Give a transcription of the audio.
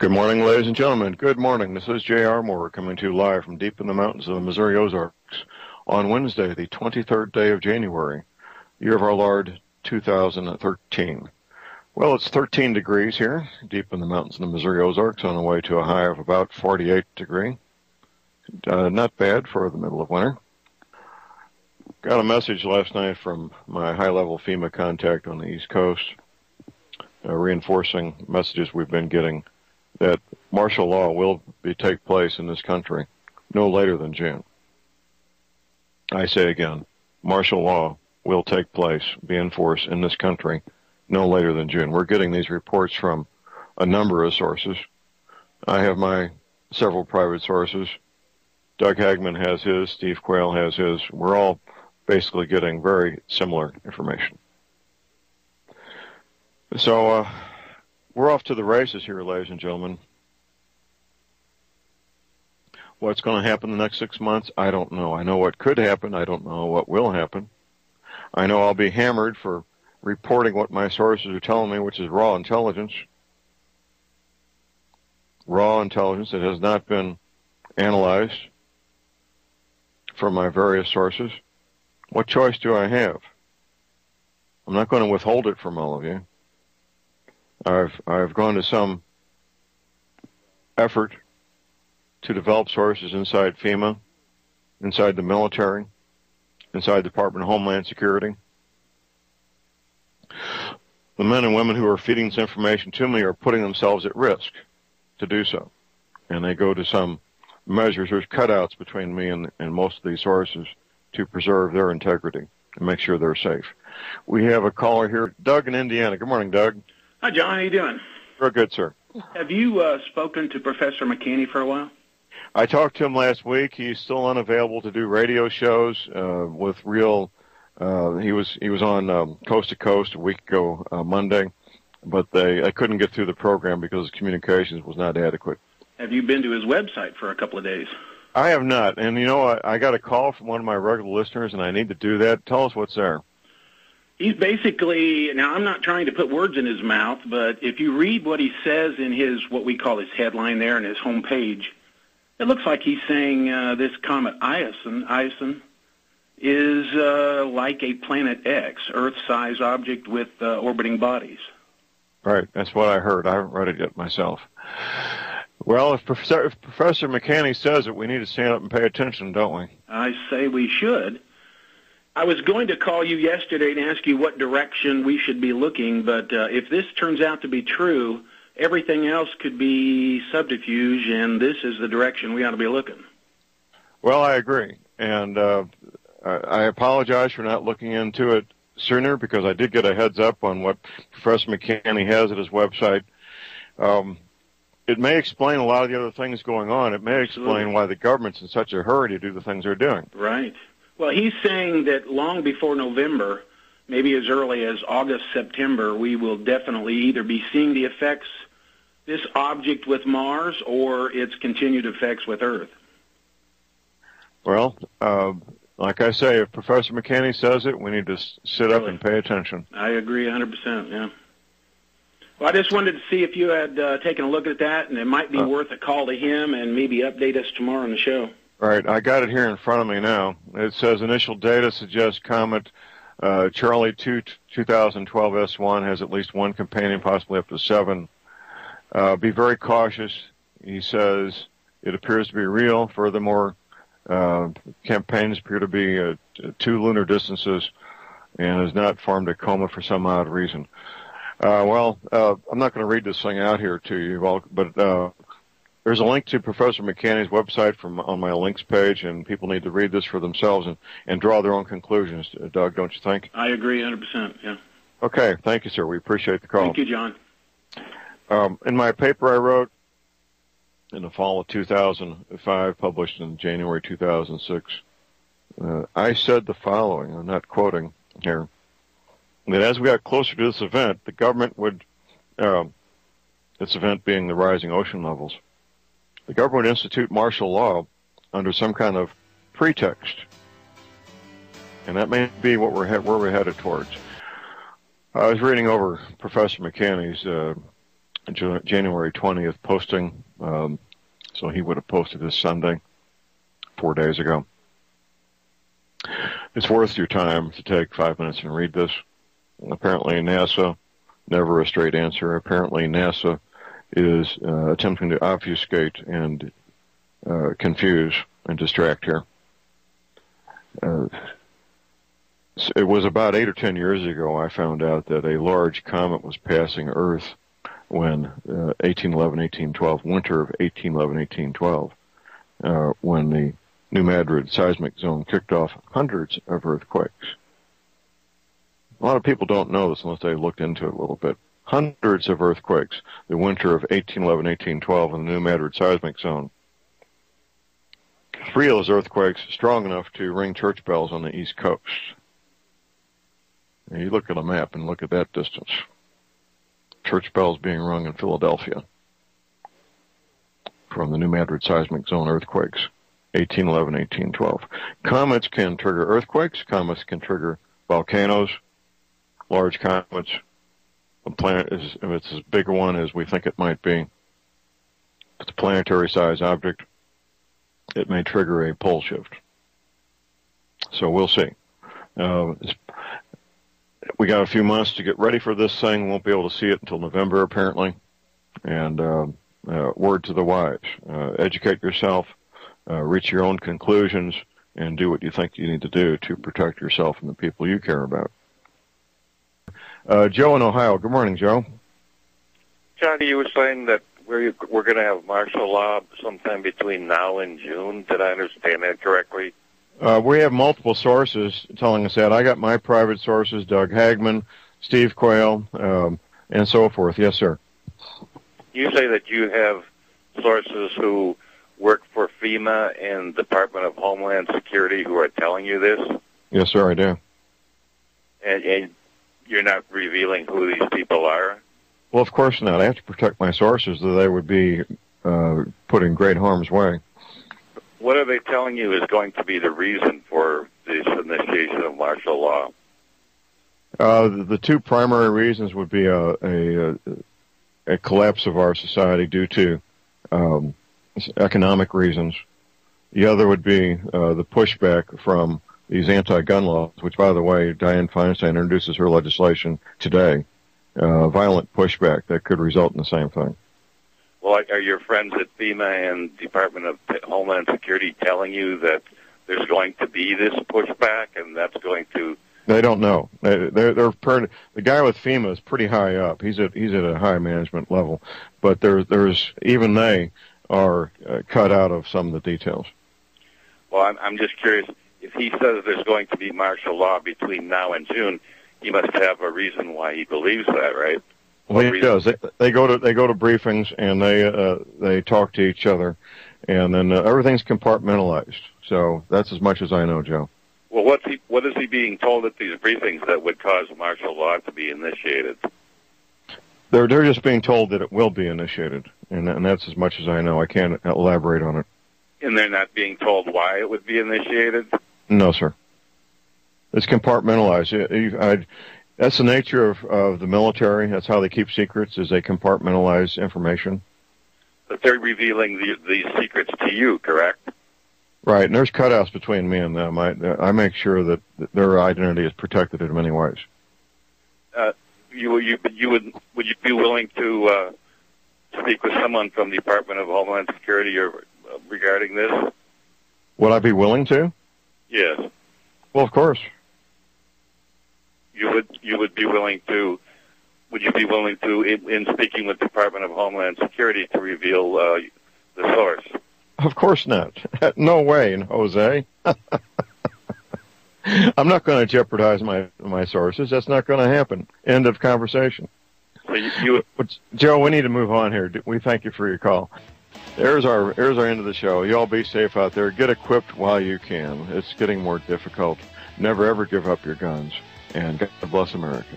Good morning, ladies and gentlemen. Good morning. This is J.R. Moore coming to you live from deep in the mountains of the Missouri Ozarks on Wednesday, the 23rd day of January, year of our Lord 2013. Well, it's 13 degrees here, deep in the mountains of the Missouri Ozarks, on the way to a high of about 48 degrees. Not bad for the middle of winter. Got a message last night from my high-level FEMA contact on the East Coast, reinforcing messages we've been getting that martial law will take place in this country no later than June. I say again, martial law will take place, be enforced in this country no later than June. We're getting these reports from a number of sources. I have my several private sources. Doug Hagman has his, Steve Quayle has his. We're all basically getting very similar information. So, we're off to the races here, ladies and gentlemen. What's going to happen the next 6 months? I don't know. I know what could happen. I don't know what will happen. I know I'll be hammered for reporting what my sources are telling me, which is raw intelligence. Raw intelligence that has not been analyzed from my various sources. What choice do I have? I'm not going to withhold it from all of you. I've gone to some effort to develop sources inside FEMA, inside the military, inside the Department of Homeland Security. The men and women who are feeding this information to me are putting themselves at risk to do so. And they go to some measures. There's cutouts between me and most of these sources to preserve their integrity and make sure they're safe. We have a caller here, Doug in Indiana. Good morning, Doug. Hi, John. How you doing? Real good, sir. Have you spoken to Professor McKinney for a while? I talked to him last week. He's still unavailable to do radio shows with real. He was on Coast to Coast a week ago Monday, but I couldn't get through the program because the communications was not adequate. Have you been to his website for a couple of days? I have not, and you know I got a call from one of my regular listeners, and I need to do that. Tell us what's there. He's basically, now I'm not trying to put words in his mouth, but if you read what he says in his, what we call his headline there in his homepage, it looks like he's saying this comet Ison is like a Planet X, Earth-sized object with orbiting bodies. Right, that's what I heard. I haven't read it yet myself. Well, if Professor McKinney says it, we need to stand up and pay attention, don't we? I say we should. I was going to call you yesterday and ask you what direction we should be looking, but if this turns out to be true, everything else could be subterfuge, and this is the direction we ought to be looking. Well, I agree, and I apologize for not looking into it sooner because I did get a heads up on what Professor McKinney has at his website. It may explain a lot of the other things going on. It may explain why the government's in such a hurry to do the things they're doing. Right. Well, he's saying that long before November, maybe as early as August, September, we will definitely either be seeing the effects, this object with Mars, or its continued effects with Earth. Well, like I say, if Professor McKinney says it, we need to sit up and pay attention. I agree 100%, yeah. Well, I just wanted to see if you had taken a look at that, and it might be worth a call to him and maybe update us tomorrow on the show. Right, I got it here in front of me now. It says initial data suggests comet Charlie 2 2012 S1 has at least one companion, possibly up to 7. Be very cautious. He says it appears to be real. Furthermore, campaigns appear to be 2 lunar distances and has not formed a coma for some odd reason. I'm not going to read this thing out here to you, but there's a link to Professor McKinney's website on my links page, and people need to read this for themselves and draw their own conclusions. Doug, don't you think? I agree 100%, yeah. Okay, thank you, sir. We appreciate the call. Thank you, John. In my paper I wrote in the fall of 2005, published in January 2006, I said the following, I'm not quoting here, that as we got closer to this event, the government would, this event being the rising ocean levels, the government would institute martial law under some kind of pretext. And that may be what where we're headed towards. I was reading over Professor McKinney's January 20th posting. So he would have posted this Sunday, 4 days ago. It's worth your time to take 5 minutes and read this. Apparently NASA, never a straight answer. Apparently NASA is attempting to obfuscate and confuse and distract here. It was about 8 or 10 years ago I found out that a large comet was passing Earth when 1811, 1812, winter of 1811, 1812, when the New Madrid seismic zone kicked off hundreds of earthquakes. A lot of people don't know this unless they looked into it a little bit. Hundreds of earthquakes, the winter of 1811, 1812 in the New Madrid seismic zone. 3 of those earthquakes strong enough to ring church bells on the East Coast. And you look at a map and look at that distance. Church bells being rung in Philadelphia from the New Madrid seismic zone earthquakes, 1811, 1812. Comets can trigger earthquakes. Comets can trigger volcanoes. Large comets. A planet is, if it's as big a one as we think it might be, if it's a planetary-sized object, it may trigger a pole shift. So we'll see. We got a few months to get ready for this thing. Won't be able to see it until November, apparently. And word to the wise. Educate yourself, reach your own conclusions, and do what you think you need to do to protect yourself and the people you care about. Joe in Ohio. Good morning, Joe. Johnny, you were saying that we're going to have martial law sometime between now and June. Did I understand that correctly? We have multiple sources telling us that. I got my private sources, Doug Hagman, Steve Quayle, and so forth. Yes, sir. You say that you have sources who work for FEMA and Department of Homeland Security who are telling you this? Yes, sir, I do. And you're not revealing who these people are? Well, of course not. I have to protect my sources, or they would be put in great harm's way. What are they telling you is going to be the reason for this initiation of martial law? The 2 primary reasons would be a collapse of our society due to economic reasons. The other would be the pushback from these anti-gun laws, which, by the way, Dianne Feinstein introduces her legislation today. Violent pushback that could result in the same thing. Well, are your friends at FEMA and Department of Homeland Security telling you that there's going to be this pushback and that's going to... They don't know. The guy with FEMA is pretty high up. He's at a high management level, but there's even they are cut out of some of the details. Well, I'm just curious. If he says there's going to be martial law between now and June, he must have a reason why he believes that, right? Well, he does. They go to briefings and they talk to each other, and then everything's compartmentalized. So that's as much as I know, Joe. Well, what is he being told at these briefings that would cause martial law to be initiated? They're just being told that it will be initiated, and that's as much as I know. I can't elaborate on it. And they're not being told why it would be initiated? No, sir. It's compartmentalized. That's the nature of the military. That's how they keep secrets, is they compartmentalize information. But they're revealing these secrets to you, correct? Right, and there's cutouts between me and them. I make sure that their identity is protected in many ways. Would you be willing to speak with someone from the Department of Homeland Security regarding this? Would I be willing to? Yes. Well, of course. You would be willing to? Would you be willing to, in speaking with the Department of Homeland Security, to reveal the source? Of course not. No way, Jose. I'm not going to jeopardize my sources. That's not going to happen. End of conversation. So Joe, we need to move on here. We thank you for your call. There's our end of the show. You all be safe out there. Get equipped while you can. It's getting more difficult. Never ever give up your guns. And God bless America.